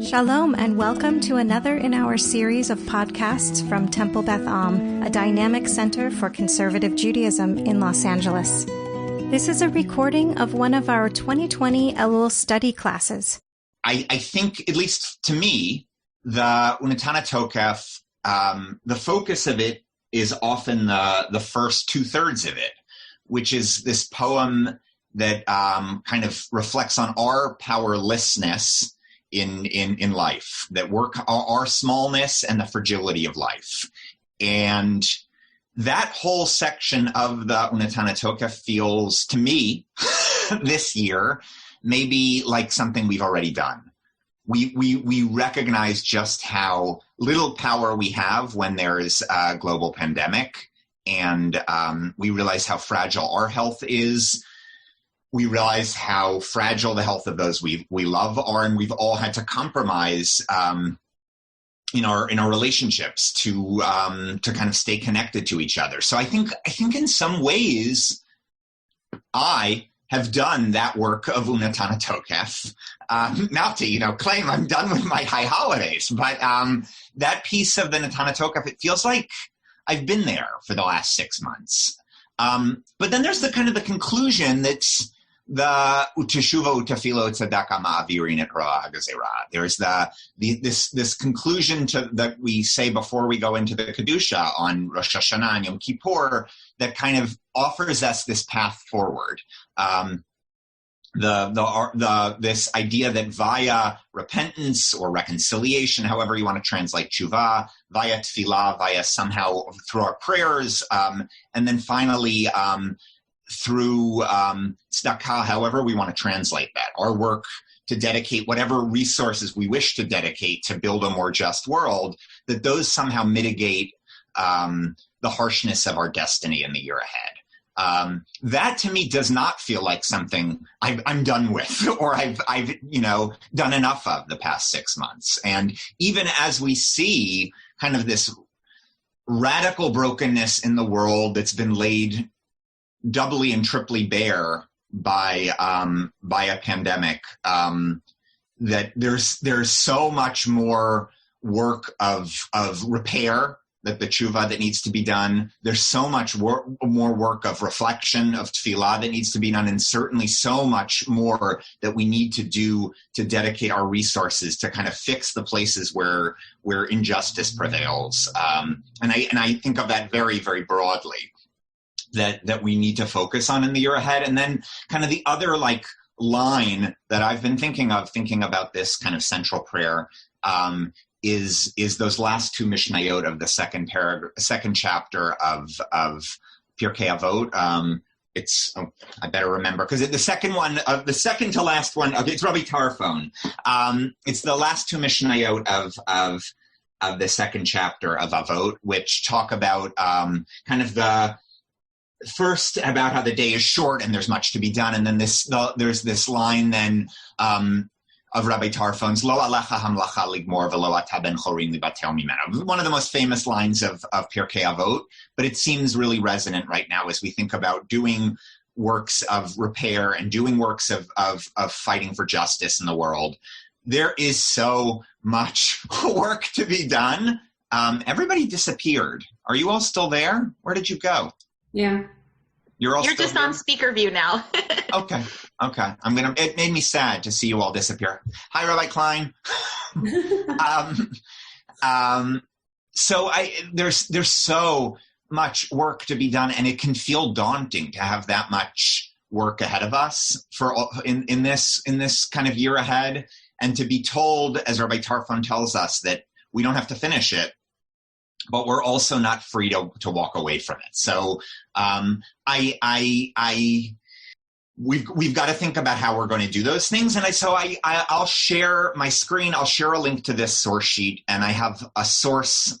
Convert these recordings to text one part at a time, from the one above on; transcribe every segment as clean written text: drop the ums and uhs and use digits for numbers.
Shalom and welcome to another in our series of podcasts from Temple Beth Am, a dynamic center for conservative Judaism in Los Angeles. This is a recording of one of our 2020 Elul study classes. I think, at least to me, the Unetaneh Tokef, the focus of it is often the first two-thirds of it, which is this poem that kind of reflects on our powerlessness in life, that our smallness and the fragility of life. And that whole section of the Unetaneh Tokef feels, to me, this year, maybe like something we've already done. We recognize just how little power we have when there is a global pandemic, and we realize how fragile our health is. We realize how fragile the health of those we love are, and we've all had to compromise in our relationships to kind of stay connected to each other. So I think in some ways I have done that work of Unetaneh Tokef. Not to claim I'm done with my high holidays, but that piece of the Unetaneh Tokef, it feels like I've been there for the last 6 months. But then there's the kind of the conclusion that's the Tshuva utefilo Tzedakah ma'avirin et ro'a hagazera. There's this conclusion that we say before we go into the Kedusha on Rosh Hashanah and Yom Kippur that kind of offers us this path forward. This idea that via repentance or reconciliation, however you want to translate Tshuva, via tefillah, via somehow through our prayers, and then finally through Tzedakah, however we want to translate that, our work to dedicate whatever resources we wish to dedicate to build a more just world, that those somehow mitigate the harshness of our destiny in the year ahead. That to me does not feel like something I'm done with, or I've done enough of the past 6 months. And even as we see kind of this radical brokenness in the world that's been laid doubly and triply bare by a pandemic, that there's so much more work of repair, that the tshuva that needs to be done. There's so much more work of reflection, of tefillah that needs to be done, and certainly so much more that we need to do to dedicate our resources to kind of fix the places where injustice prevails. And I think of that very, very broadly, that we need to focus on in the year ahead. And then kind of the other line that I've been thinking about this kind of central prayer, is those last two Mishnayot of the second chapter of Pirkei Avot. I better remember, because the second to last one, okay, it's Rabbi Tarfon. It's the last two Mishnayot of the second chapter of Avot, which talk about kind of the first about how the day is short and there's much to be done, and then there's this line then of Rabbi Tarfon's Lo alecha hamlacha ligmor v'lo ata ben chorin libatel mimena. One of the most famous lines of Pirkei Avot, but it seems really resonant right now as we think about doing works of repair and doing works of fighting for justice in the world. There is so much work to be done. Everybody disappeared. Are you all still there? Where did you go? Yeah. You're just on speaker view now. Okay. It made me sad to see you all disappear. Hi, Rabbi Klein. So there's so much work to be done, and it can feel daunting to have that much work ahead of us in this kind of year ahead, and to be told, as Rabbi Tarfon tells us, that we don't have to finish it, but we're also not free to walk away from it. So we've got to think about how we're going to do those things. And I'll share my screen. I'll share a link to this source sheet, and I have a source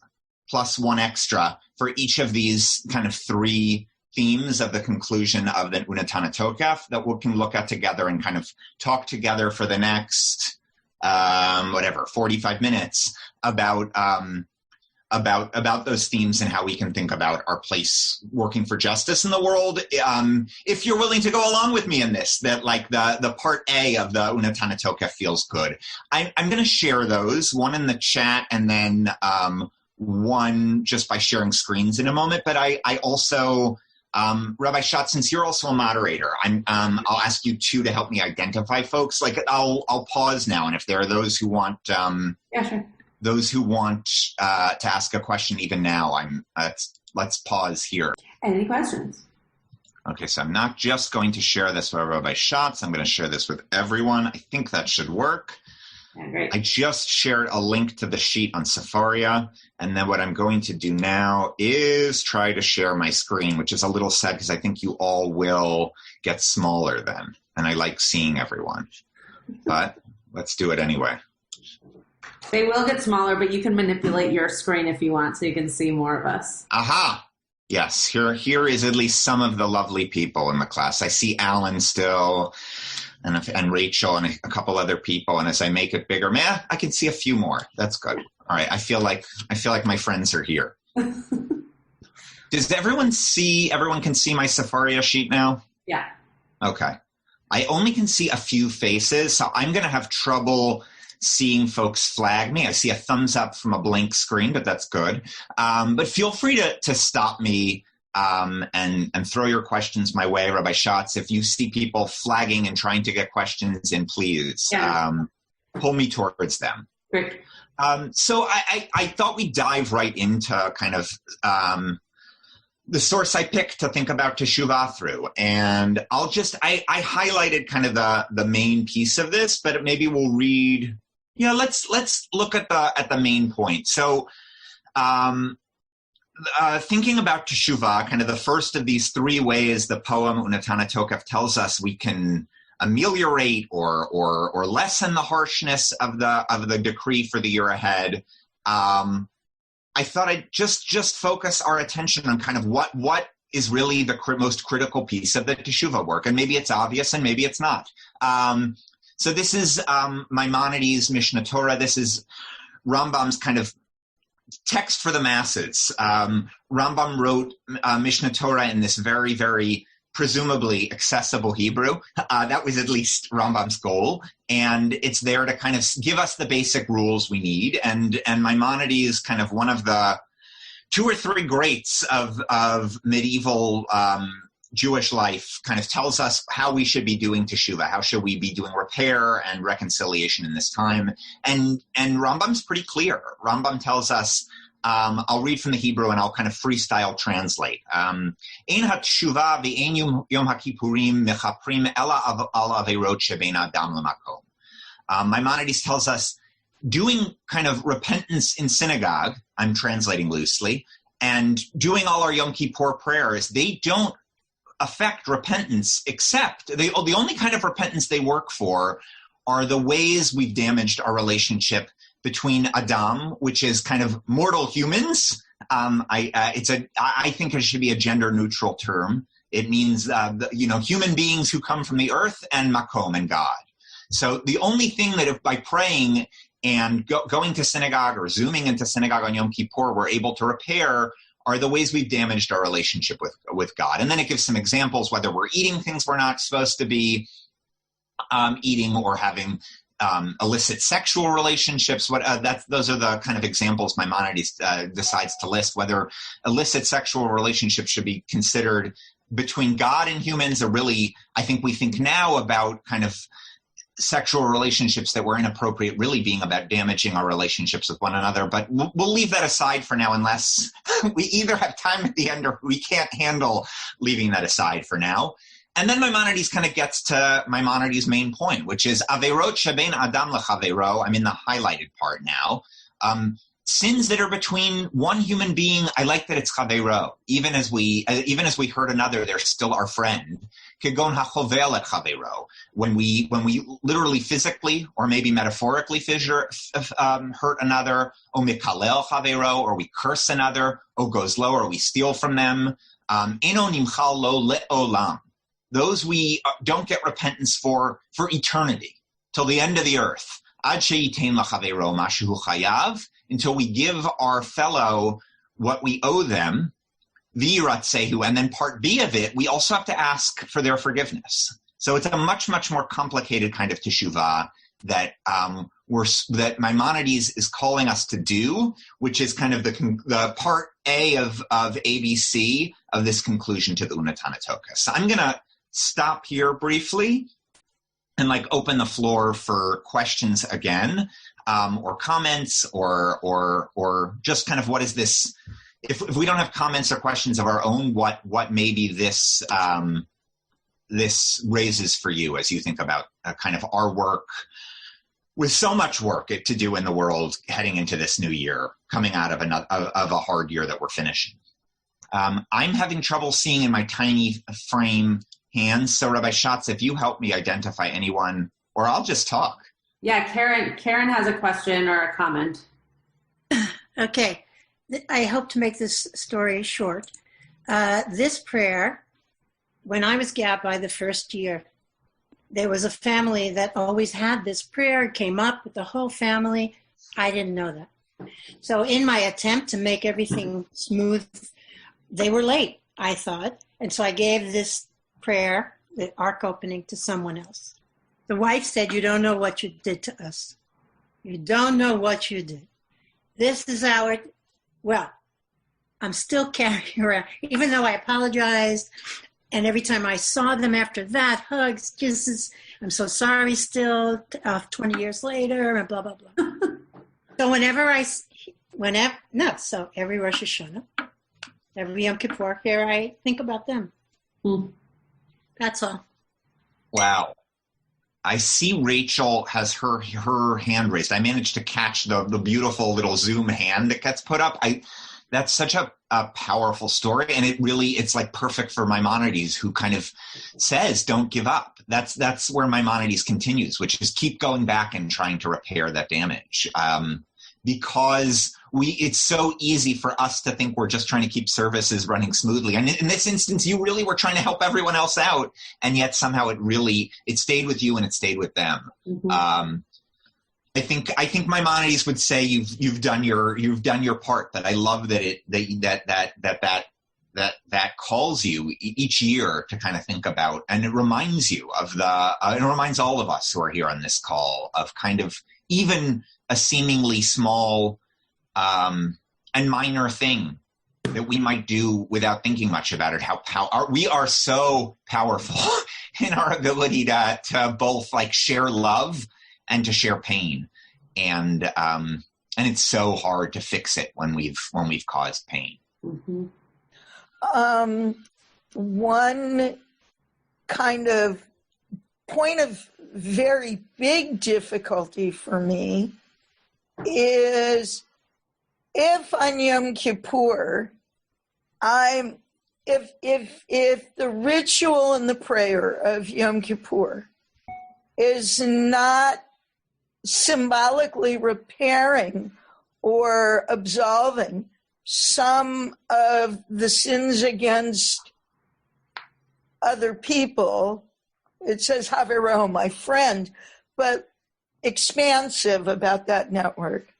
plus one extra for each of these kind of three themes of the conclusion of the Unetaneh Tokef that we can look at together and kind of talk together for the next 45 minutes about about those themes and how we can think about our place working for justice in the world. If you're willing to go along with me in this, that like the part A of the Unetaneh Tokef feels good. I'm going to share those, one in the chat and then one just by sharing screens in a moment. But I also, Rabbi Schatz, since you're also a moderator, I'll ask you too to help me identify folks. Like I'll pause now, and if there are those who want, sure. Those who want to ask a question even now, let's pause here. Any questions? Okay, so I'm not just going to share this with Rabbi Schatz. I'm going to share this with everyone. I think that should work. Yeah, great. I just shared a link to the sheet on Sefaria, and then what I'm going to do now is try to share my screen, which is a little sad because I think you all will get smaller then, and I like seeing everyone. But let's do it anyway. They will get smaller, but you can manipulate your screen if you want so you can see more of us. Aha! Yes, here is at least some of the lovely people in the class. I see Alan still, and Rachel, and a couple other people. And as I make it bigger, I can see a few more. That's good. All right, I feel like my friends are here. Does everyone can see my Sefaria sheet now? Yeah. Okay. I only can see a few faces, so I'm going to have trouble seeing folks flag me. I see a thumbs up from a blank screen, but that's good. But feel free to stop me and throw your questions my way, Rabbi Schatz. If you see people flagging and trying to get questions in, please pull me towards them. Great. So I thought we'd dive right into kind of the source I picked to think about Teshuvah through. And I highlighted kind of the main piece of this, but maybe we'll read. Let's look at the main point. So, thinking about Teshuvah, kind of the first of these three ways the poem Unetaneh Tokef tells us we can ameliorate or lessen the harshness of the decree for the year ahead. I thought I'd just focus our attention on kind of what is really the most critical piece of the Teshuvah work, and maybe it's obvious and maybe it's not. So this is Maimonides' Mishnah Torah. This is Rambam's kind of text for the masses. Rambam wrote Mishnah Torah in this very, very presumably accessible Hebrew. That was at least Rambam's goal. And it's there to kind of give us the basic rules we need. And Maimonides is kind of one of the two or three greats of medieval Jewish life, kind of tells us how we should be doing Teshuvah, how should we be doing repair and reconciliation in this time. And Rambam's pretty clear. Rambam tells us, I'll read from the Hebrew and I'll kind of freestyle translate. Ein ha-teshuvah v'ein yom ha-kippurim mechaprim ela al averot shebein adam l'makom. Maimonides tells us doing kind of repentance in synagogue, I'm translating loosely, and doing all our Yom Kippur prayers, they don't affect repentance, except the only kind of repentance they work for are the ways we've damaged our relationship between Adam, which is kind of mortal humans. I think it should be a gender neutral term. It means human beings who come from the earth, and Makom, and God. So the only thing that if by praying and going to synagogue or zooming into synagogue on Yom Kippur we're able to repair are the ways we've damaged our relationship with God. And then it gives some examples, whether we're eating things we're not supposed to be eating or having illicit sexual relationships. Those are the kind of examples Maimonides decides to list, whether illicit sexual relationships should be considered between God and humans, or really, I think we think now about kind of sexual relationships that were inappropriate really being about damaging our relationships with one another. But we'll leave that aside for now, unless we either have time at the end or we can't handle leaving that aside for now. And then Maimonides kind of gets to Maimonides' main point, which is Averot shebein Adam lechavero. I'm in the highlighted part now. Sins that are between one human being. I like that it's chavero. Even as we hurt another, they're still our friend. Kegon hachovel et chavero. When we literally physically or maybe metaphorically hurt another, o mikalel chavero, or we curse another, o gozlo, or we steal from them. Eno nimchal lo le'olam. Those we don't get repentance for eternity, till the end of the earth. Ad sheyitain lachavero mashu chayav, until we give our fellow what we owe them, v'yiratzehu, and then part B of it, we also have to ask for their forgiveness. So it's a much, much more complicated kind of teshuvah that that Maimonides is calling us to do, which is kind of the part A of ABC of this conclusion to the Unetaneh Tokef. So I'm going to stop here briefly and open the floor for questions again, or comments, or just kind of what is this? If we don't have comments or questions of our own, what maybe this this raises for you as you think about kind of our work, with so much work to do in the world heading into this new year, coming out of a hard year that we're finishing. I'm having trouble seeing in my tiny frame hands. So Rabbi Schatz, if you help me identify anyone, or I'll just talk. Yeah, Karen has a question or a comment. Okay. I hope to make this story short. This prayer, when I was Gabbai the first year, there was a family that always had this prayer. It came up with the whole family. I didn't know that. So in my attempt to make everything smooth, they were late, I thought. And so I gave this prayer, the ark opening, to someone else. The wife said, "You don't know what you did to us. You don't know what you did. This is our..." Well, I'm still carrying around, even though I apologized. And every time I saw them after that, hugs, kisses, I'm so sorry still, 20 years later, and blah, blah, blah. So so every Rosh Hashanah, every Yom Kippur, here I think about them. That's all. Wow. I see Rachel has her hand raised. I managed to catch the beautiful little Zoom hand that gets put up. That's such a powerful story, and it's perfect for Maimonides, who kind of says, "Don't give up." That's where Maimonides continues, which is keep going back and trying to repair that damage, because it's so easy for us to think we're just trying to keep services running smoothly. And in this instance, you really were trying to help everyone else out, and yet somehow it stayed with you and it stayed with them. Mm-hmm. I think Maimonides would say you've done your part, but I love that that calls you each year to kind of think about, and it reminds you of it reminds all of us who are here on this call of kind of even a seemingly small and minor thing that we might do without thinking much about it. We are so powerful in our ability to both share love and to share pain, and it's so hard to fix it when we've caused pain. Mm-hmm. One kind of point of very big difficulty for me is if on Yom Kippur, if the ritual and the prayer of Yom Kippur is not symbolically repairing or absolving some of the sins against other people, it says Havero, my friend, but expansive about that network.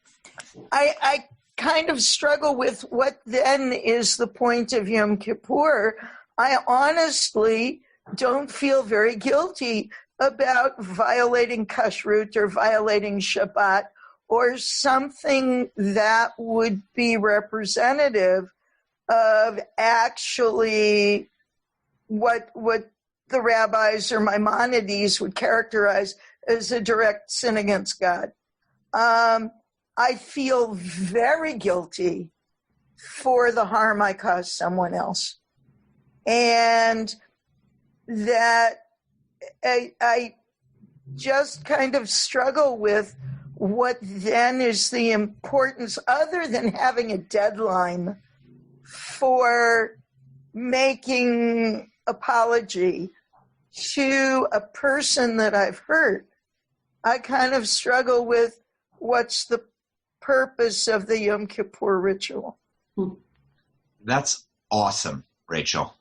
I kind of struggle with what then is the point of Yom Kippur. I honestly don't feel very guilty about violating kashrut or violating Shabbat or something that would be representative of actually what the rabbis or Maimonides would characterize as a direct sin against God. I feel very guilty for the harm I caused someone else. And that I just kind of struggle with what then is the importance, other than having a deadline for making apology to a person that I've hurt. I kind of struggle with what's the purpose of the Yom Kippur ritual. That's awesome, Rachel.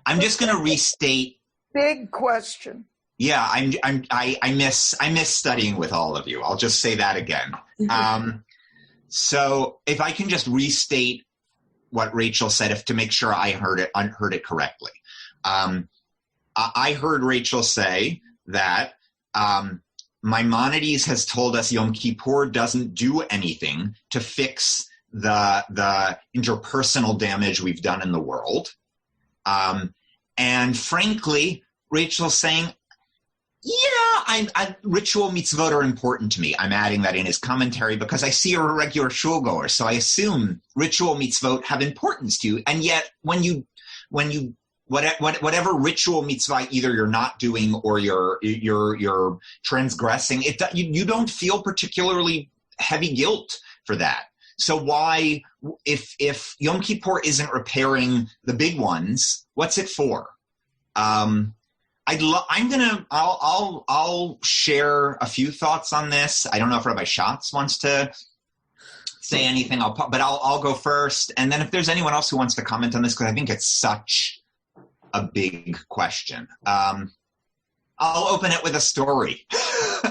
I'm just going to restate. Big question. Yeah, I miss studying with all of you. I'll just say that again. So if I can just restate what Rachel said, to make sure I heard it correctly. I heard Rachel say that Maimonides has told us Yom Kippur doesn't do anything to fix the interpersonal damage we've done in the world. And frankly, Rachel's saying, ritual mitzvot are important to me. I'm adding that in his commentary because I see you're a regular shul goer, so I assume ritual mitzvot have importance to you. And yet, whatever ritual mitzvah either you're not doing or you're transgressing, you don't feel particularly heavy guilt for that. So why, if Yom Kippur isn't repairing the big ones, what's it for? I'll share a few thoughts on this. I don't know if Rabbi Schatz wants to say anything, but I'll go first. And then if there's anyone else who wants to comment on this, because I think it's such a big question. I'll open it with a story.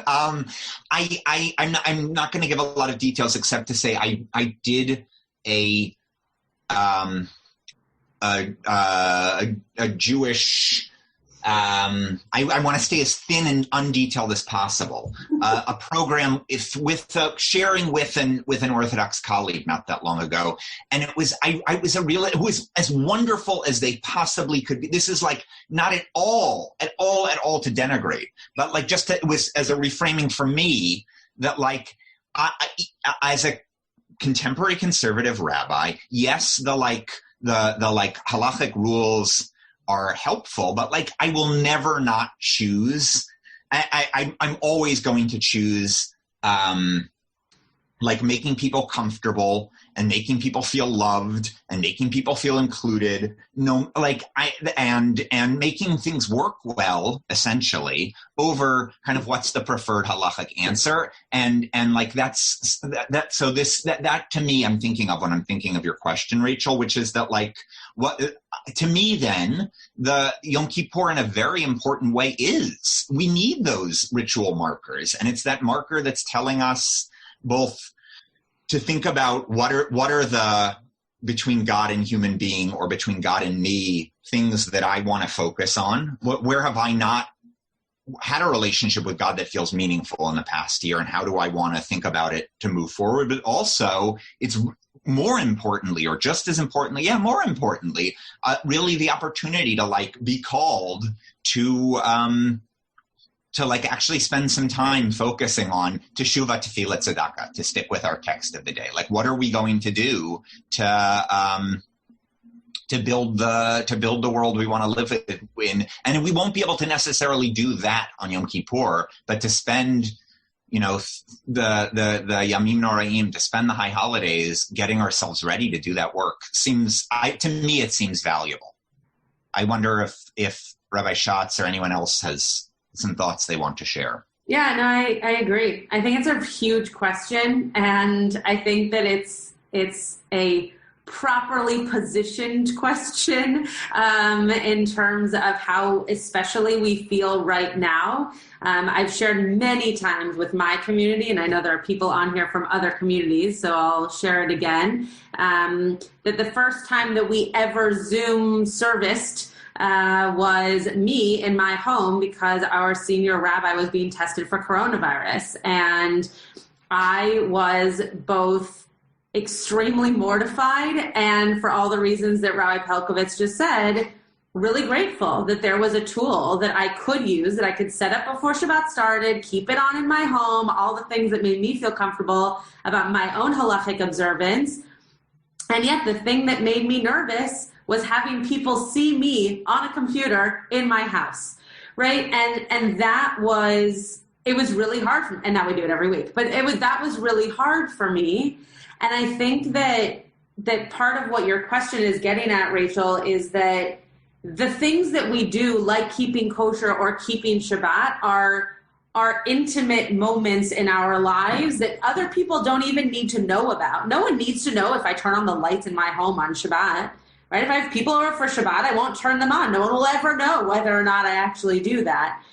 I'm not going to give a lot of details except to say I did a Jewish. I want to stay as thin and undetailed as possible. A program sharing with an Orthodox colleague not that long ago, and it was as wonderful as they possibly could be. This is like not at all to denigrate, but like it was as a reframing for me that like I as a contemporary conservative rabbi, yes, the halachic rules are helpful, but like I will never not choose. I'm always going to choose like making people comfortable and making people feel loved and making people feel included. And making things work well, essentially, over kind of what's the preferred halachic answer. And like that to me, I'm thinking of when I'm thinking of your question, Rachel, which is that like what to me then the Yom Kippur in a very important way is we need those ritual markers, and it's that marker that's telling us both to think about what are the between God and human being or between God and me things that I want to focus on. Where have I not had a relationship with God that feels meaningful in the past year, and how do I want to think about it to move forward? But also, it's more importantly, or just as importantly, more importantly, really the opportunity to like be called to like actually spend some time focusing on Teshuvah, Tefillah, Tzedakah, to stick with our text of the day. Like, what are we going to do to build the world we want to live in? And we won't be able to necessarily do that on Yom Kippur, but to spend, the Yamim Noraim, to spend the high holidays getting ourselves ready to do that work to me, it seems valuable. I wonder if Rabbi Schatz or anyone else has some thoughts they want to share. Yeah, no, I agree. I think it's a huge question, and I think that it's a properly positioned question in terms of how especially we feel right now. I've shared many times with my community, and I know there are people on here from other communities, so I'll share it again, that the first time that we ever Zoom serviced was me in my home because our senior rabbi was being tested for coronavirus. And I was both extremely mortified and, for all the reasons that Rabbi Pelcovits just said, really grateful that there was a tool that I could use, that I could set up before Shabbat started, keep it on in my home, all the things that made me feel comfortable about my own halachic observance. And yet the thing that made me nervous was having people see me on a computer in my house, right? And it was really hard, and now we do it every week, but that was really hard for me. And I think that part of what your question is getting at, Rachel, is that the things that we do, like keeping kosher or keeping Shabbat, are intimate moments in our lives that other people don't even need to know about. No one needs to know if I turn on the lights in my home on Shabbat. Right? If I have people over for Shabbat, I won't turn them on. No one will ever know whether or not I actually do that.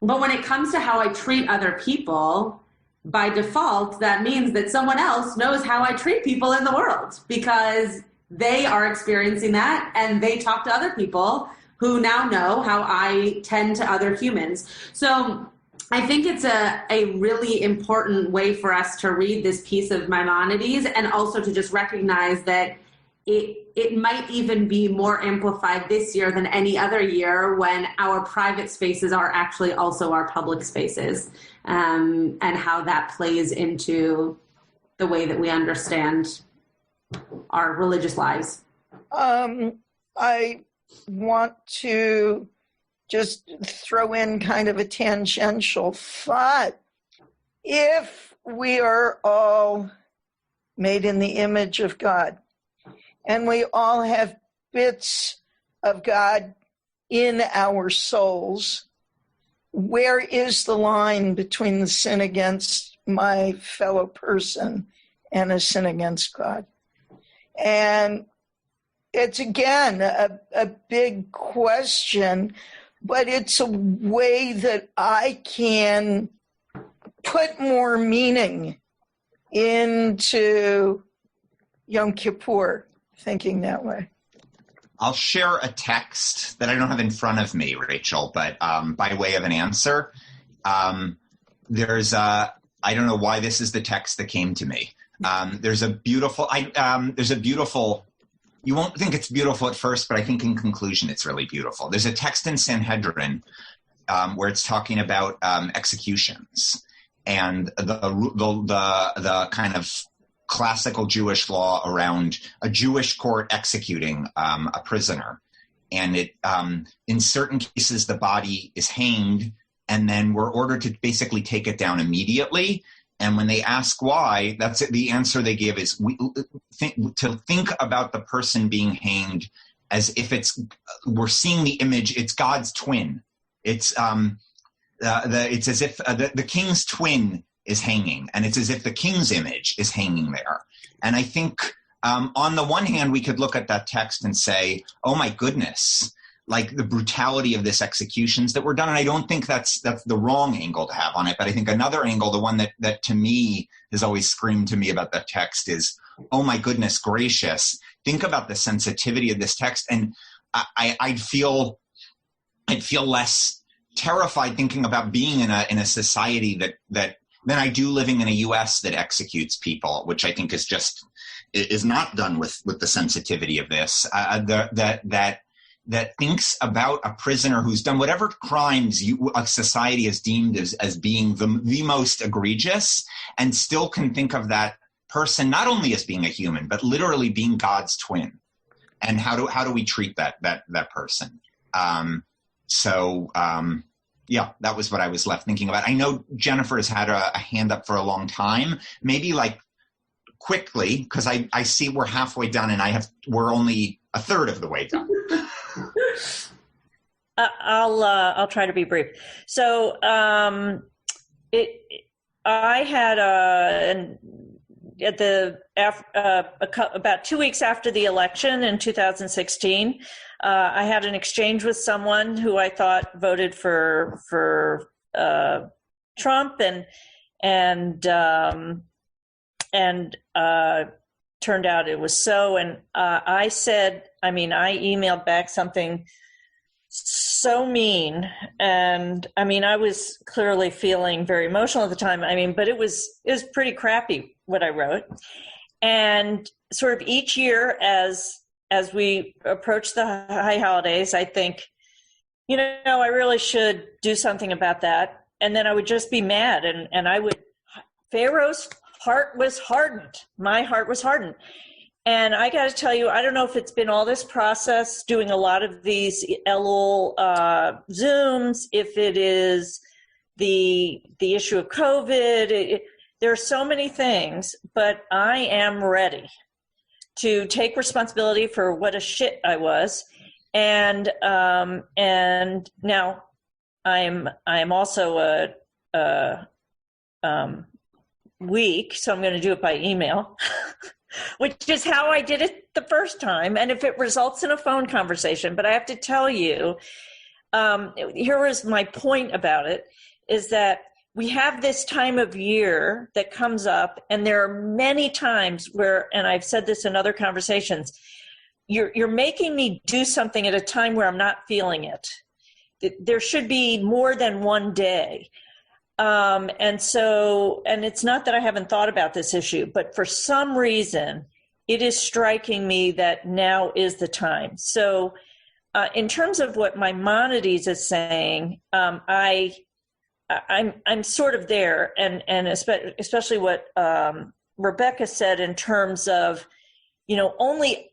But when it comes to how I treat other people, by default, that means that someone else knows how I treat people in the world because they are experiencing that and they talk to other people who now know how I tend to other humans. So I think it's a really important way for us to read this piece of Maimonides, and also to just recognize that it might even be more amplified this year than any other year when our private spaces are actually also our public spaces, and how that plays into the way that we understand our religious lives. I want to just throw in kind of a tangential thought. If we are all made in the image of God, and we all have bits of God in our souls, where is the line between the sin against my fellow person and a sin against God? And it's, again, a big question, but it's a way that I can put more meaning into Yom Kippur, thinking that way. I'll share a text that I don't have in front of me, Rachel, but by way of an answer. There's I don't know why this is the text that came to me. There's a beautiful, you won't think it's beautiful at first, but I think in conclusion it's really beautiful. There's a text in Sanhedrin where it's talking about executions and the kind of classical Jewish law around a Jewish court executing a prisoner. And it in certain cases, the body is hanged, and then we're ordered to basically take it down immediately. And when they ask why, that's it. The answer they give is to think about the person being hanged as if we're seeing the image. It's God's twin. It's it's as if the king's twin is hanging, and it's as if the king's image is hanging there. And I think on the one hand, we could look at that text and say, oh my goodness, like the brutality of this executions that were done. And I don't think that's the wrong angle to have on it. But I think another angle, the one that to me has always screamed to me about that text is, oh my goodness gracious, think about the sensitivity of this text. And I'd feel less terrified thinking about being in a society that than I do living in a US that executes people, which I think is not done with the sensitivity of this, that thinks about a prisoner who's done whatever crimes a society has deemed as being the most egregious, and still can think of that person not only as being a human, but literally being God's twin. And how do we treat that person? Yeah, that was what I was left thinking about. I know Jennifer has had a hand up for a long time. Maybe like quickly, because I see we're halfway done and we're only a third of the way done. I'll try to be brief. So I had about 2 weeks after the election in 2016. I had an exchange with someone who I thought voted for Trump, and turned out it was so. And I emailed back something so mean, and I was clearly feeling very emotional at the time. But it was pretty crappy what I wrote. And sort of each year as we approach the high holidays, I think, I really should do something about that. And then I would just be mad, and Pharaoh's heart was hardened. My heart was hardened. And I got to tell you, I don't know if it's been all this process, doing a lot of these Elul Zooms, if it is the issue of COVID. There are so many things, but I am ready to take responsibility for what a shit I was. And now I'm also weak, so I'm going to do it by email, which is how I did it the first time. And if it results in a phone conversation, but I have to tell you, here is my point about it, is that we have this time of year that comes up, and there are many times where, and I've said this in other conversations, you're making me do something at a time where I'm not feeling it. There should be more than one day. And it's not that I haven't thought about this issue, but for some reason, it is striking me that now is the time. So in terms of what Maimonides is saying, I'm sort of there, and especially what Rebecca said in terms of, only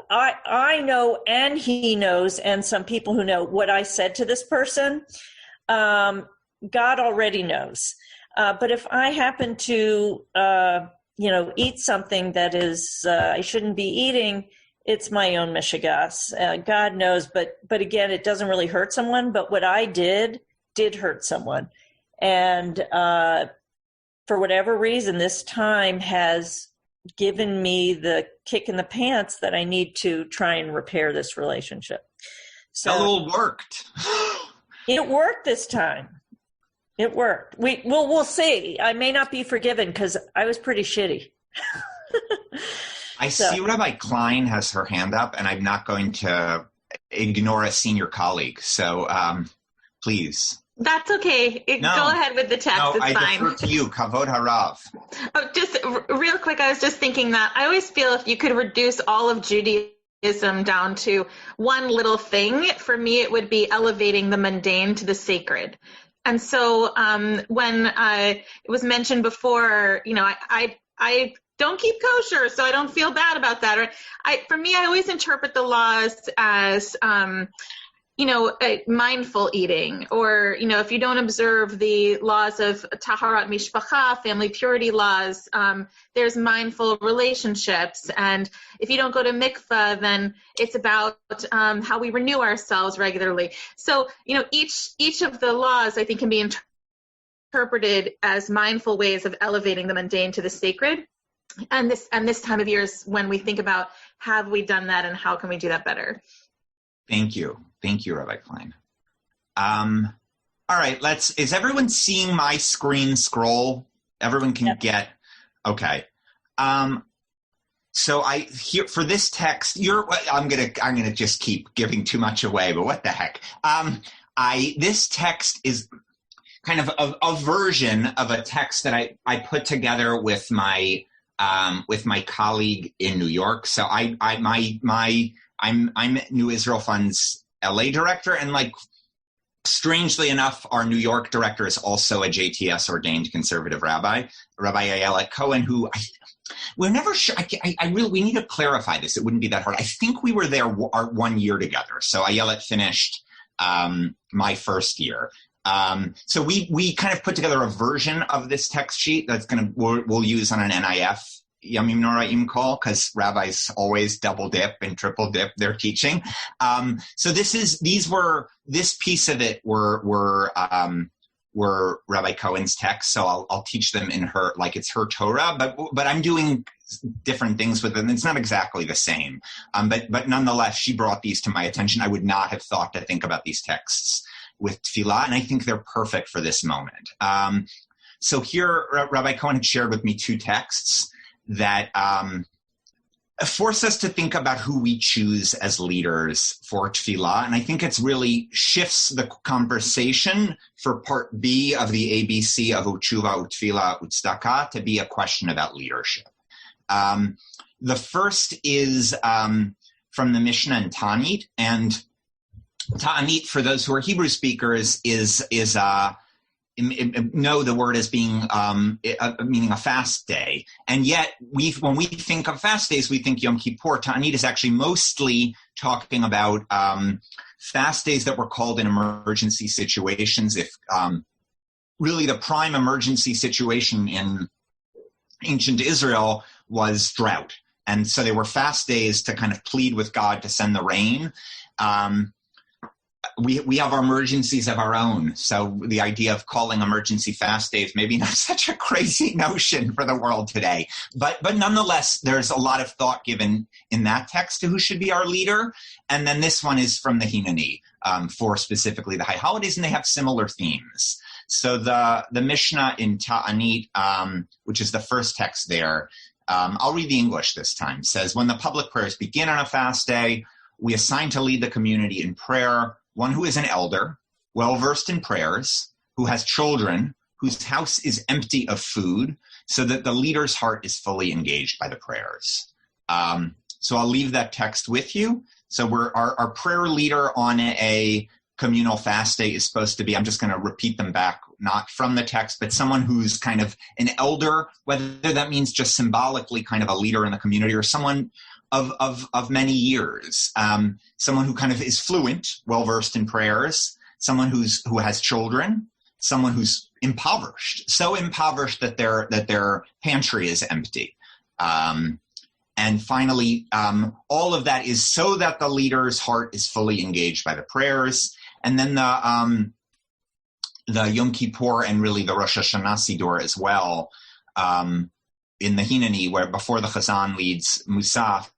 I know, and he knows, and some people who know what I said to this person. God already knows. But if I happen to, eat something that is I shouldn't be eating, it's my own mishigas. God knows, but again, it doesn't really hurt someone. But what I did hurt someone. And for whatever reason, this time has given me the kick in the pants that I need to try and repair this relationship. So Elul worked. It worked this time. It worked. We'll see. I may not be forgiven because I was pretty shitty. I see Rabbi Klein has her hand up, and I'm not going to ignore a senior colleague. So please. That's okay. Go ahead with the text. No, it's fine. Defer to you, Kavod Harav. Oh, just real quick, I was just thinking that I always feel if you could reduce all of Judaism down to one little thing, for me it would be elevating the mundane to the sacred. And so when it was mentioned before, I don't keep kosher, so I don't feel bad about that. Or for me, I always interpret the laws as mindful eating, or, if you don't observe the laws of Taharat Mishpacha, family purity laws, there's mindful relationships. And if you don't go to mikveh, then it's about how we renew ourselves regularly. So, each of the laws, I think, can be interpreted as mindful ways of elevating the mundane to the sacred. And this time of year is when we think about, have we done that and how can we do that better? Thank you, Rabbi Klein. All right, is everyone seeing my screen scroll? Everyone can get, okay. So here for this text, I'm gonna just keep giving too much away, but what the heck? This text is kind of a version of a text that I put together with my colleague in New York. So I'm New Israel Fund's LA director, and strangely enough, our New York director is also a JTS ordained conservative rabbi, Rabbi Ayelet Cohen, who we're never sure. We need to clarify this. It wouldn't be that hard. I think we were there 1 year together. So Ayelet finished my first year. So we kind of put together a version of this text sheet that's we'll use on an NIF Yamim Noraim call, because rabbis always double dip and triple dip their teaching. So this piece of it were Rabbi Cohen's text. So I'll teach them in her, it's her Torah, but I'm doing different things with them. It's not exactly the same. But nonetheless, she brought these to my attention. I would not have thought to think about these texts with tefillah, and I think they're perfect for this moment. So here, Rabbi Cohen had shared with me two texts that force us to think about who we choose as leaders for tefillah. And I think it's really shifts the conversation for part B of the ABC of Tshuva, Tefillah, Tzedakah to be a question about leadership. The first is from the Mishnah in Ta'anit. And Ta'anit, for those who are Hebrew speakers, is know the word as being meaning a fast day, and yet when we think of fast days, we think Yom Kippur. Ta'anit is actually mostly talking about fast days that were called in emergency situations. If really the prime emergency situation in ancient Israel was drought, and so they were fast days to kind of plead with God to send the rain. We have our emergencies of our own. So the idea of calling emergency fast days, maybe not such a crazy notion for the world today. But nonetheless, there's a lot of thought given in that text to who should be our leader. And then this one is from the Hineni for specifically the high holidays, and they have similar themes. So the Mishnah in Ta'anit, which is the first text there, I'll read the English this time, says, when the public prayers begin on a fast day, we assign to lead the community in prayer one who is an elder, well-versed in prayers, who has children, whose house is empty of food, so that the leader's heart is fully engaged by the prayers. So I'll leave that text with you. So our prayer leader on a communal fast day is supposed to be, I'm just going to repeat them back, not from the text, but someone who's kind of an elder, whether that means just symbolically kind of a leader in the community, or someone of many years, someone who kind of is fluent, well-versed in prayers, someone who has children, someone who's impoverished, so impoverished that their pantry is empty. And finally, all of that is so that the leader's heart is fully engaged by the prayers. And then the Yom Kippur and really the Rosh Hashanah Siddur as well, in the Hineni, where before the Chazan leads Musaf,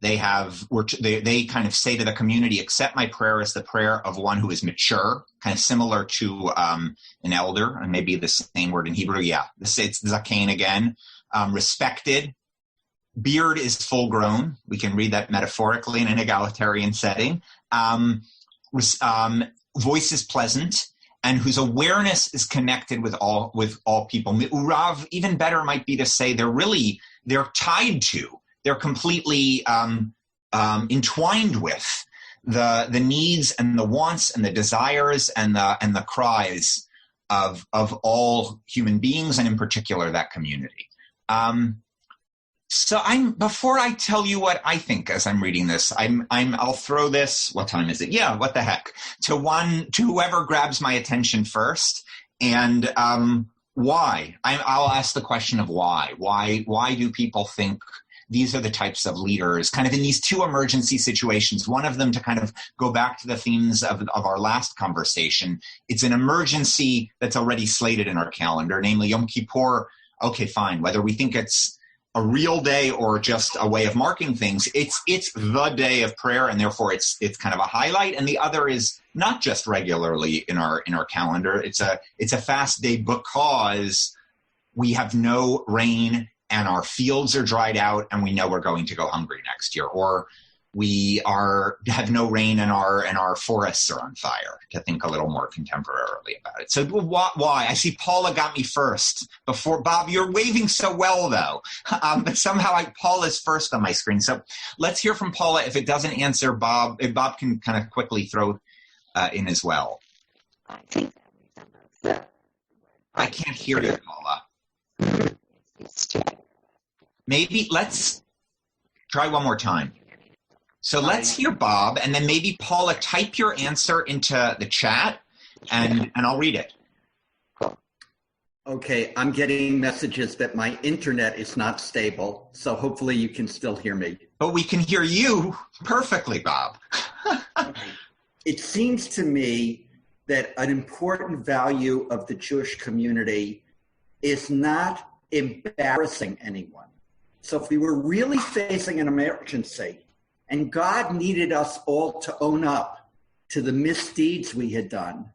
they kind of say to the community, accept my prayer as the prayer of one who is mature, kind of similar to an elder, and maybe the same word in Hebrew. Yeah, it's Zakein again, respected. Beard is full grown. We can read that metaphorically in an egalitarian setting. Voice is pleasant, and whose awareness is connected with all people. Urav, even better might be to say they're tied to, they're completely entwined with the needs and the wants and the desires and the cries of all human beings, and in particular that community. So before I tell you what I think as I'm reading this, I'll throw this, what time is it? Yeah, what the heck, to whoever grabs my attention first. And why? I'll ask the question of why. Why do people think these are the types of leaders, kind of in these two emergency situations? One of them, to kind of go back to the themes of our last conversation, it's an emergency that's already slated in our calendar, namely Yom Kippur. Okay, fine. Whether we think it's a real day or just a way of marking things, it's the day of prayer, and therefore it's kind of a highlight. And the other is not just regularly in our calendar. It's a fast day because we have no rain and our fields are dried out and we know we're going to go hungry next year, or we have no rain and our forests are on fire, to think a little more contemporarily about it. So why? I see Paula got me first. Before Bob, you're waving so well though, but somehow Paula's first on my screen. So let's hear from Paula. If it doesn't answer Bob, if Bob can kind of quickly throw in as well. I think that I can't hear you, Paula. Maybe let's try one more time. So let's hear Bob, and then maybe Paula, type your answer into the chat, and I'll read it. Okay, I'm getting messages that my internet is not stable, so hopefully you can still hear me. But we can hear you perfectly, Bob. It seems to me that an important value of the Jewish community is not embarrassing anyone. So if we were really facing an emergency, and God needed us all to own up to the misdeeds we had done,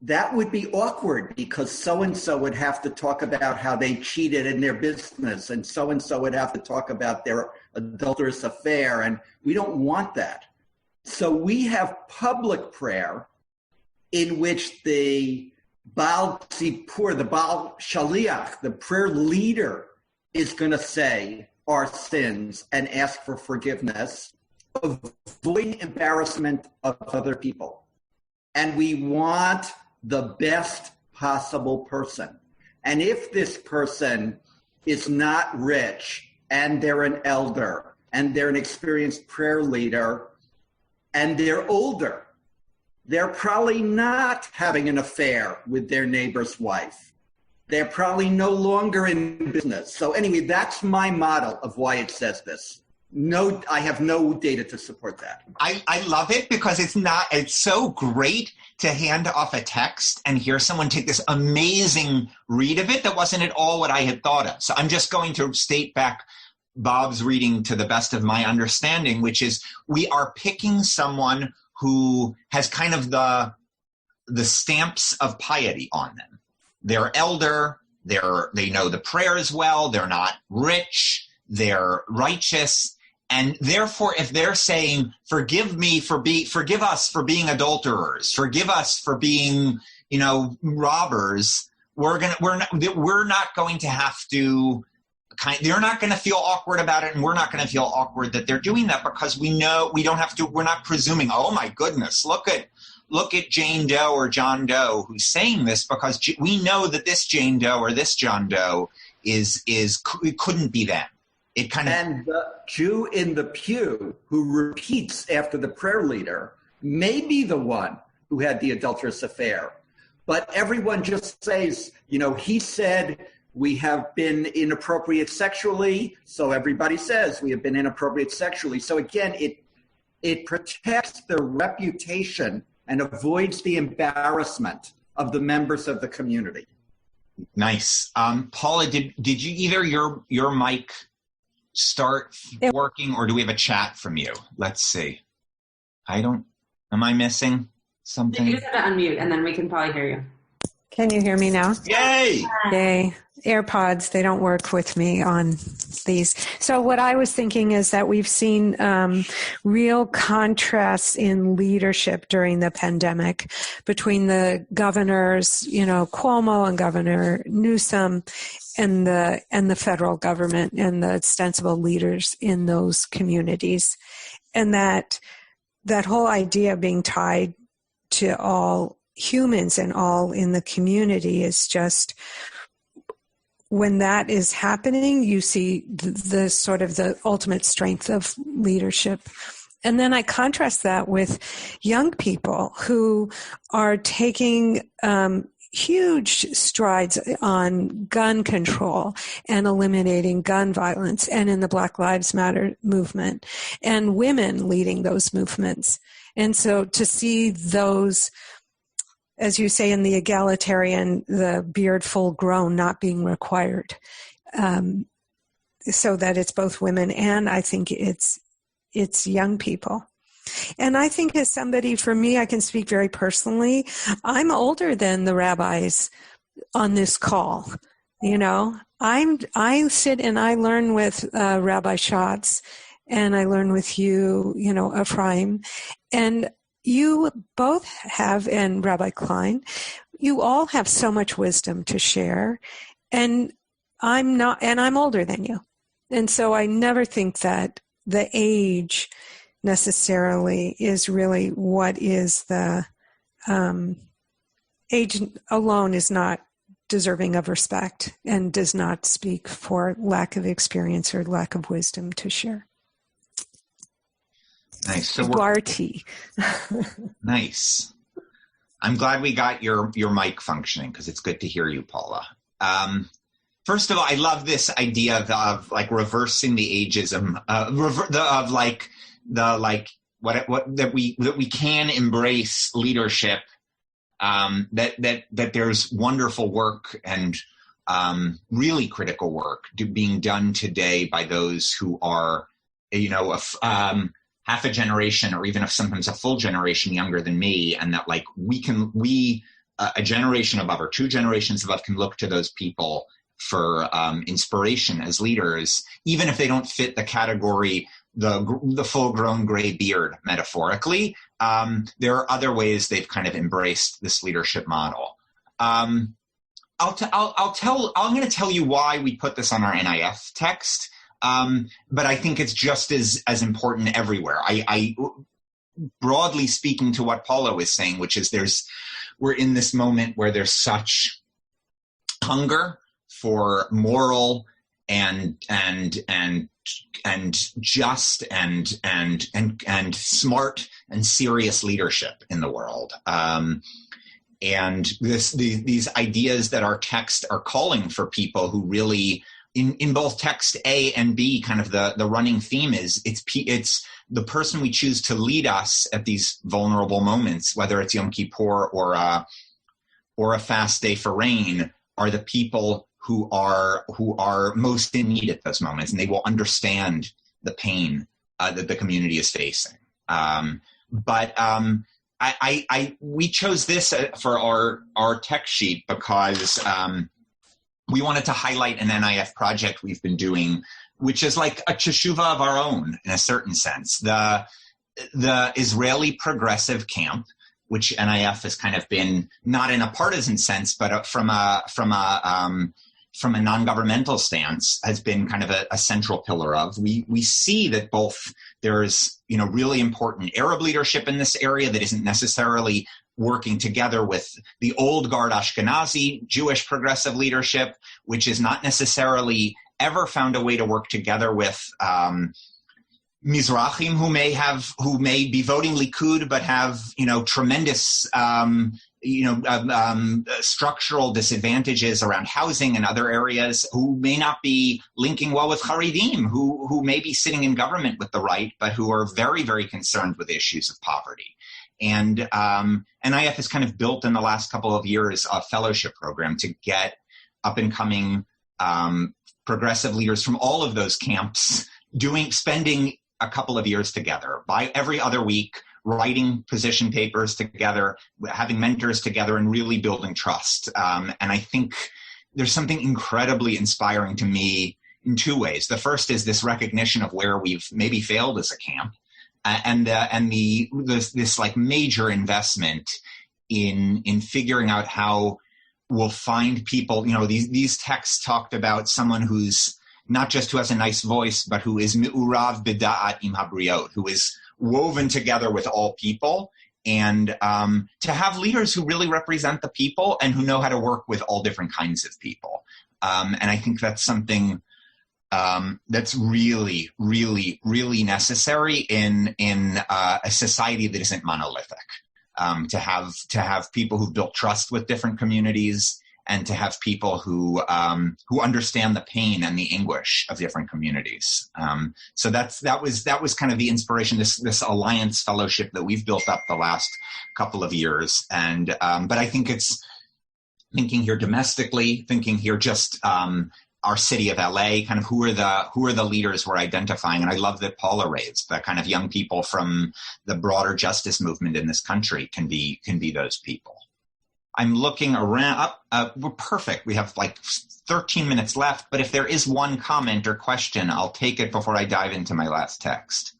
that would be awkward, because so-and-so would have to talk about how they cheated in their business, and so-and-so would have to talk about their adulterous affair, and we don't want that. So we have public prayer in which the Baal Tzipur, the Baal Shaliach, the prayer leader, is going to say our sins and ask for forgiveness, avoid embarrassment of other people. And we want the best possible person. And if this person is not rich, and they're an elder, and they're an experienced prayer leader, and they're older, they're probably not having an affair with their neighbor's wife. They're probably no longer in business. So anyway, that's my model of why it says this. No, I have no data to support that. I love it, because it's so great to hand off a text and hear someone take this amazing read of it that wasn't at all what I had thought of. So I'm just going to state back Bob's reading to the best of my understanding, which is we are picking someone who has kind of the the stamps of piety on them. They're elder, they know the prayers well, they're not rich, they're righteous, and therefore if they're saying, forgive us for being adulterers, forgive us for being, robbers, we're not going to have to they're not going to feel awkward about it, and we're not going to feel awkward that they're doing that, because we know we're not presuming, oh my goodness, look at Jane Doe or John Doe who's saying this, because we know that this Jane Doe or this John Doe it couldn't be them. And the Jew in the pew who repeats after the prayer leader may be the one who had the adulterous affair, but everyone just says, he said we have been inappropriate sexually, so everybody says we have been inappropriate sexually. So again, it protects the reputation and avoids the embarrassment of the members of the community. Nice. Paula, did you either your mic start working, or do we have a chat from you? Let's see. Am I missing something? You just have to unmute, and then we can probably hear you. Can you hear me now? Yay! Yay. AirPods, they don't work with me on these. So what I was thinking is that we've seen real contrasts in leadership during the pandemic between the governors, Cuomo and Governor Newsom, and the federal government and the ostensible leaders in those communities. And that whole idea of being tied to all humans and all in the community is just, when that is happening, you see the sort of the ultimate strength of leadership. And then I contrast that with young people who are taking huge strides on gun control and eliminating gun violence, and in the Black Lives Matter movement, and women leading those movements. And so to see those, as you say in the egalitarian, the beard full grown not being required, so that it's both women and I think it's young people. And I think as somebody, for me, I can speak very personally, I'm older than the rabbis on this call. I sit and I learn with Rabbi Schatz, and I learn with you, Ephraim, and you both have, and Rabbi Klein, you all have so much wisdom to share, and I'm older than you. And so I never think that the age necessarily is really what is the age alone is not deserving of respect and does not speak for lack of experience or lack of wisdom to share. Nice. So nice. I'm glad we got your mic functioning, because it's good to hear you, Paula. First of all, I love this idea of like reversing the ageism that we can embrace leadership. That there's wonderful work and really critical work being done today by those who are, half a generation or even sometimes a full generation younger than me, and that like a generation above or 2 generations above can look to those people for inspiration as leaders, even if they don't fit the category, the full-grown gray beard metaphorically. There are other ways they've kind of embraced this leadership model. I'm going to tell you why we put this on our NIF text. But I think it's just as important everywhere. I broadly speaking to what Paula was saying, which is we're in this moment where there's such hunger for moral and just and smart and serious leadership in the world. And these ideas that our text are calling for people who really, in both text A and B, kind of the running theme is it's the person we choose to lead us at these vulnerable moments, whether it's Yom Kippur or a fast day for rain, are the people who are most in need at those moments, and they will understand the pain that the community is facing. But we chose this for our text sheet because we wanted to highlight an NIF project we've been doing, which is like a teshuva of our own in a certain sense. The Israeli Progressive Camp, which NIF has kind of been not in a partisan sense, but from a non-governmental stance, has been kind of a central pillar of. We see that both there's really important Arab leadership in this area that isn't necessarily working together with the old guard Ashkenazi Jewish progressive leadership, which is not necessarily ever found a way to work together with Mizrahim who may be voting Likud but have tremendous structural disadvantages around housing and other areas, who may not be linking well with Haredim, who may be sitting in government with the right, but who are very, very concerned with issues of poverty. And NIF has kind of built in the last couple of years a fellowship program to get up and coming progressive leaders from all of those camps spending a couple of years together, by every other week, writing position papers together, having mentors together, and really building trust. And I think there's something incredibly inspiring to me in two ways. The first is this recognition of where we've maybe failed as a camp, and this like major investment in figuring out how we'll find people. These texts talked about someone who's not just who has a nice voice, but who is mi'urav b'da'at im habriot, who is woven together with all people, and to have leaders who really represent the people and who know how to work with all different kinds of people. And I think that's something that's really, really, really necessary in a society that isn't monolithic. To have people who've built trust with different communities, and to have people who understand the pain and the anguish of different communities. So that was kind of the inspiration, this alliance fellowship that we've built up the last couple of years. And but I think it's thinking here domestically, thinking here just our city of LA, kind of who are the leaders we're identifying. And I love that Paula raised that kind of young people from the broader justice movement in this country can be those people. I'm looking around. We're perfect. We have like 13 minutes left, but if there is one comment or question, I'll take it before I dive into my last text.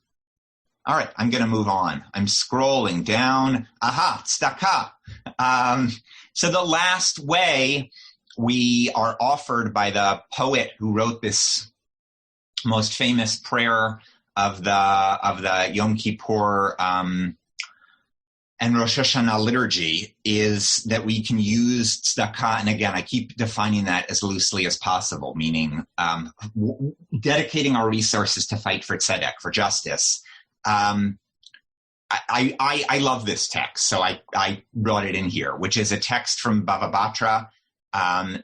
All right, I'm going to move on. I'm scrolling down. Aha, Tzedakah. So the last way we are offered by the poet who wrote this most famous prayer of the Yom Kippur and Rosh Hashanah liturgy is that we can use tzedakah, and again, I keep defining that as loosely as possible, meaning dedicating our resources to fight for tzedek, for justice. I love this text, so I brought it in here, which is a text from Bava Batra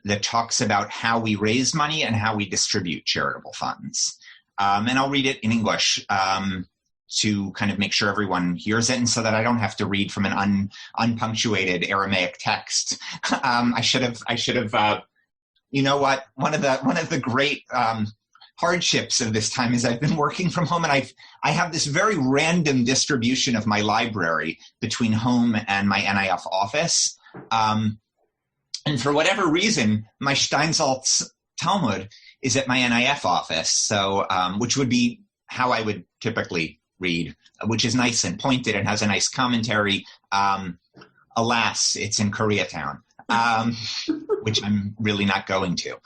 that talks about how we raise money and how we distribute charitable funds. And I'll read it in English to kind of make sure everyone hears it, and so that I don't have to read from an unpunctuated Aramaic text. I should have. You know what? One of the great hardships of this time is I've been working from home, and I have this very random distribution of my library between home and my NIF office. And for whatever reason, my Steinsaltz Talmud is at my NIF office, so which would be how I would typically read, which is nice and pointed and has a nice commentary. Alas, it's in Koreatown, which I'm really not going to.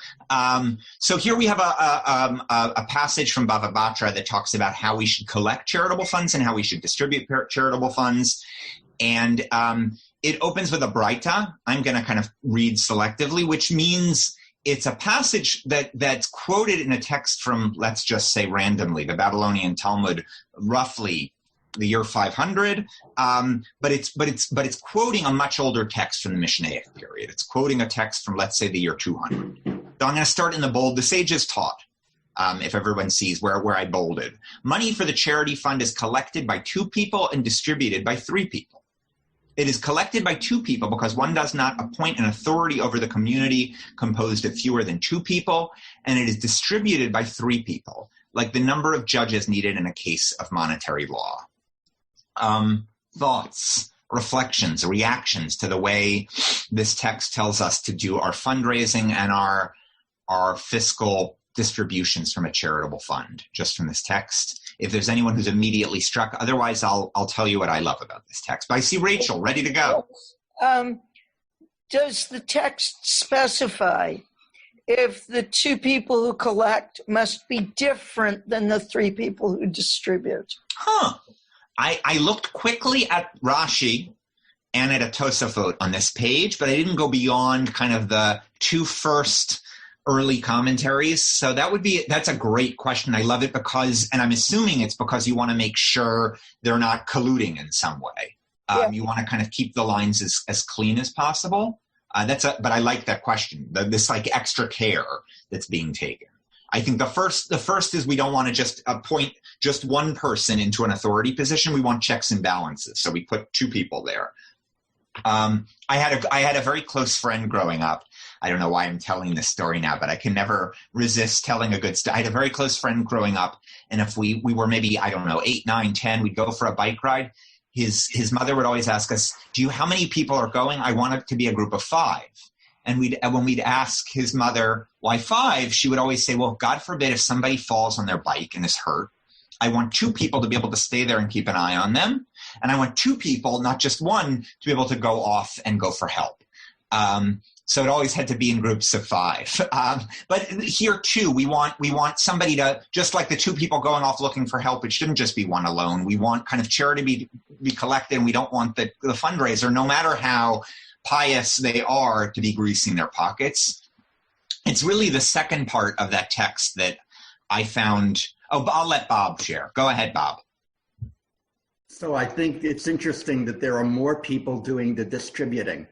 So here we have a passage from Bava Batra that talks about how we should collect charitable funds and how we should distribute charitable funds. And it opens with a braita. I'm going to kind of read selectively, which means it's a passage that's quoted in a text from, let's just say randomly, the Babylonian Talmud, roughly the year 500. But it's quoting a much older text from the Mishnaic period. It's quoting a text from, let's say, the year 200. So I'm going to start in the bold. The sages taught, if everyone sees where I bolded. Money for the charity fund is collected by 2 people and distributed by 3 people. It is collected by 2 people because one does not appoint an authority over the community composed of fewer than 2 people, and it is distributed by 3 people, like the number of judges needed in a case of monetary law. Thoughts reflections, reactions to the way this text tells us to do our fundraising and our fiscal distributions from a charitable fund, just from this text. If there's anyone who's immediately struck, otherwise I'll tell you what I love about this text. But I see Rachel ready to go. Does the text specify if the 2 people who collect must be different than the 3 people who distribute? I looked quickly at Rashi and at a Tosafot on this page, but I didn't go beyond kind of the 2 first early commentaries. So that's a great question. I love it because, and I'm assuming it's because you want to make sure they're not colluding in some way. You want to kind of keep the lines as clean as possible. But I like that question, this like extra care that's being taken. I think the first is we don't want to just appoint just one person into an authority position. We want checks and balances. So we put 2 people there. I had a very close friend growing up. I don't know why I'm telling this story now, but I can never resist telling a good story. I had a very close friend growing up, and if we were maybe, I don't know, 8, 9, 10, we'd go for a bike ride. His mother would always ask us, how many people are going? I want it to be a group of 5. And when we'd ask his mother, why 5? She would always say, well, God forbid if somebody falls on their bike and is hurt, I want 2 people to be able to stay there and keep an eye on them. And I want 2 people, not just one, to be able to go off and go for help. So it always had to be in groups of 5. But here too, we want somebody to, just like the 2 people going off looking for help, it shouldn't just be one alone. We want kind of charity be collected, and we don't want the fundraiser, no matter how pious they are, to be greasing their pockets. It's really the second part of that text that I found. I'll let Bob share. Go ahead, Bob. So I think it's interesting that there are more people doing the distributing.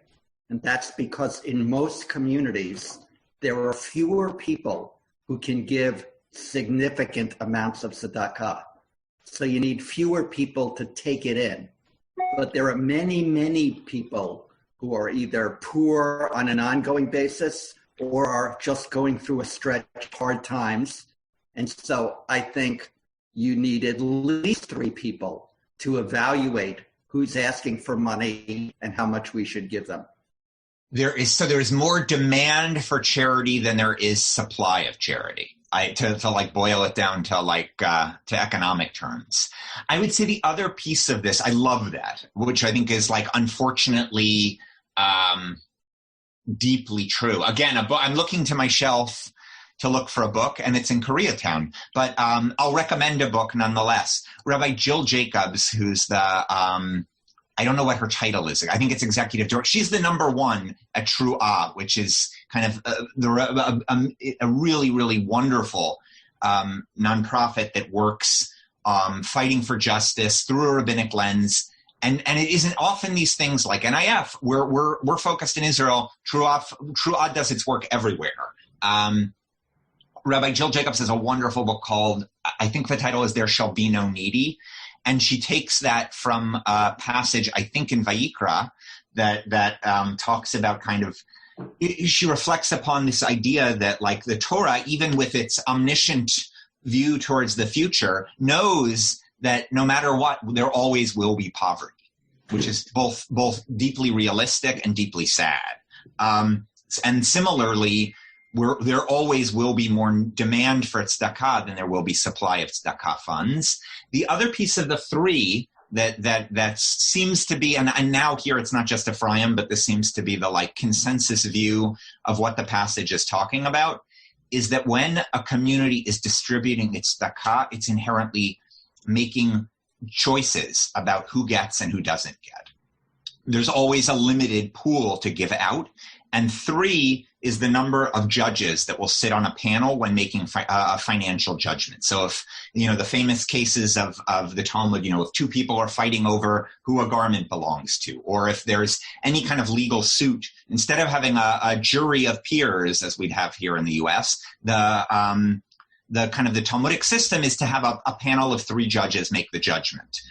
And that's because in most communities, there are fewer people who can give significant amounts of tzedakah. So you need fewer people to take it in. But there are many, many people who are either poor on an ongoing basis or are just going through a stretch of hard times. And so I think you need at least 3 people to evaluate who's asking for money and how much we should give them. There is more demand for charity than there is supply of charity. To like boil it down to economic terms. I would say the other piece of this, I love that, which I think is like unfortunately deeply true. Again, I'm looking to my shelf to look for a book, and it's in Koreatown. But I'll recommend a book nonetheless. Rabbi Jill Jacobs, who's the I don't know what her title is. I think it's executive director. She's the #1 at Tshuva, which is kind of a really, really wonderful nonprofit that works fighting for justice through a rabbinic lens. And it isn't often these things like NIF. We're focused in Israel. Tshuva does its work everywhere. Rabbi Jill Jacobs has a wonderful book called, I think the title is There Shall Be No Needy. And she takes that from a passage, I think in Vayikra, that talks about kind of, she reflects upon this idea that like the Torah, even with its omniscient view towards the future, knows that no matter what, there always will be poverty, which is both deeply realistic and deeply sad. And similarly, there always will be more demand for tzedakah than there will be supply of tzedakah funds. The other piece of the 3 that seems to be, and now here it's not just Ephraim, but this seems to be the like consensus view of what the passage is talking about, is that when a community is distributing its tzedakah, it's inherently making choices about who gets and who doesn't get. There's always a limited pool to give out. And 3 is the number of judges that will sit on a panel when making a financial judgment. So if, the famous cases of the Talmud, if 2 people are fighting over who a garment belongs to, or if there's any kind of legal suit, instead of having a jury of peers, as we'd have here in the U.S., the kind of the Talmudic system is to have a panel of 3 judges make the judgment.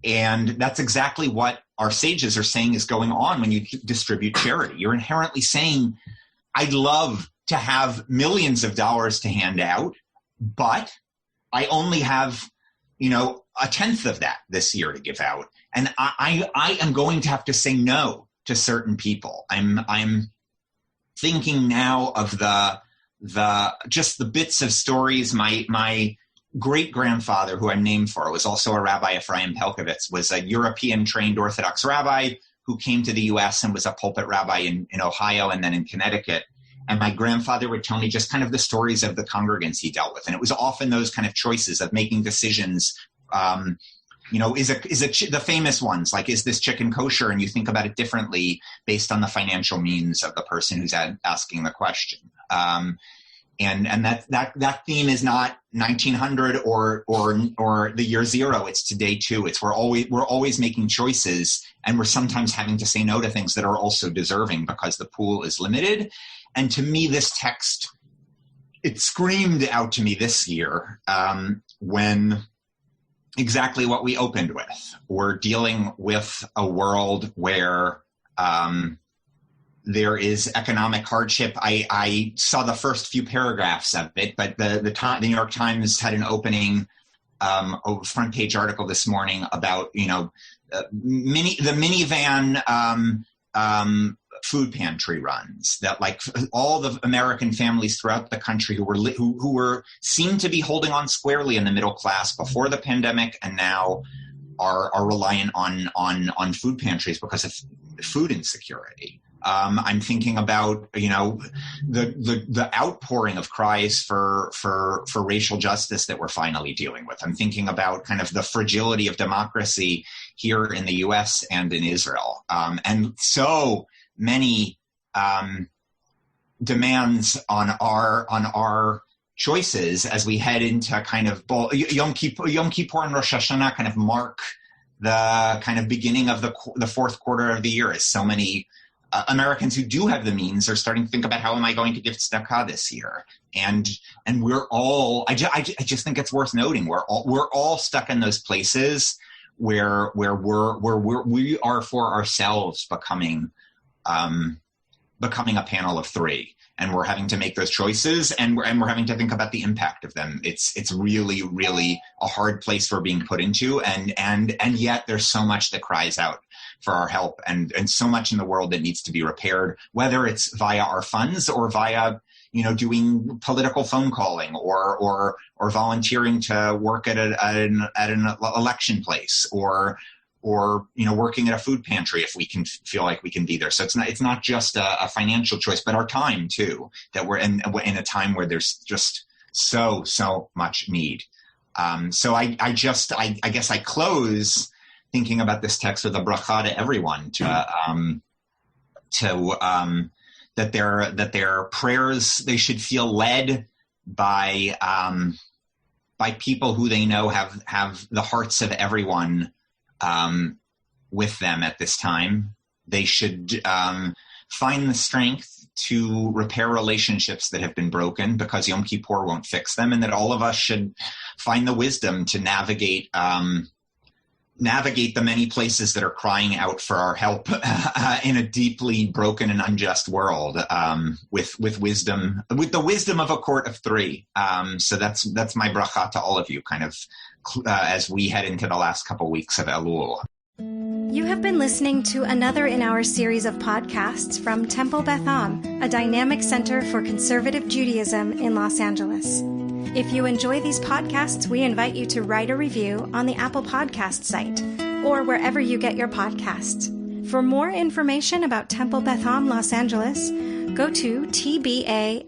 And that's exactly what our sages are saying is going on when you distribute charity. You're inherently saying, I'd love to have millions of dollars to hand out, but I only have, 1/10 of that this year to give out. I am going to have to say no to certain people. I'm thinking now of the just the bits of stories. My great-grandfather, who I'm named for, was also a Rabbi Ephraim Pelcovits, was a European-trained Orthodox rabbi who came to the U.S. and was a pulpit rabbi in Ohio and then in Connecticut. And my grandfather would tell me just kind of the stories of the congregants he dealt with. And it was often those kind of choices of making decisions, the famous ones, like, is this chicken kosher? And you think about it differently based on the financial means of the person who's asking the question. And that theme is not 1900 or the year zero. It's today too. It's we're always making choices, and we're sometimes having to say no to things that are also deserving because the pool is limited. And to me, this text, it screamed out to me this year when exactly what we opened with. We're dealing with a world where there is economic hardship. I saw the first few paragraphs of it, but the New York Times had an opening front page article this morning about the minivan food pantry runs that, like, all the American families throughout the country who were seemed to be holding on squarely in the middle class before the pandemic, and now are reliant on food pantries because of food insecurity. I'm thinking about the outpouring of cries for racial justice that we're finally dealing with. I'm thinking about kind of the fragility of democracy here in the U.S. and in Israel, and so many demands on our choices as we head into kind of Yom Kippur and Rosh Hashanah kind of mark the kind of beginning of the fourth quarter of the year, as so many Americans who do have the means are starting to think about, how am I going to give Tzedakah this year? And we're all, I just think it's worth noting, we're all stuck in those places where we are for ourselves becoming a panel of three, and we're having to make those choices, and we're having to think about the impact of them. It's really, really a hard place we're being put into, and yet there's so much that cries out for our help, and so much in the world that needs to be repaired, whether it's via our funds or via doing political phone calling or volunteering to work at an election place, or working at a food pantry if we can feel like we can be there. So it's not just a financial choice, but our time too, that we're in a time where there's just so much need. So I guess I close thinking about this text with a bracha to everyone, that their prayers, they should feel led by people who they know have the hearts of everyone with them at this time. They should find the strength to repair relationships that have been broken, because Yom Kippur won't fix them, and that all of us should find the wisdom to navigate the many places that are crying out for our help in a deeply broken and unjust world, with wisdom, with the wisdom of a court of three. So that's my bracha to all of you, kind of as we head into the last couple weeks of Elul. You have been listening to another in our series of podcasts from Temple Beth Am, a dynamic center for conservative Judaism in Los Angeles. If you enjoy these podcasts, we invite you to write a review on the Apple Podcast site or wherever you get your podcasts. For more information about Temple Beth Am Los Angeles, go to tbala.org.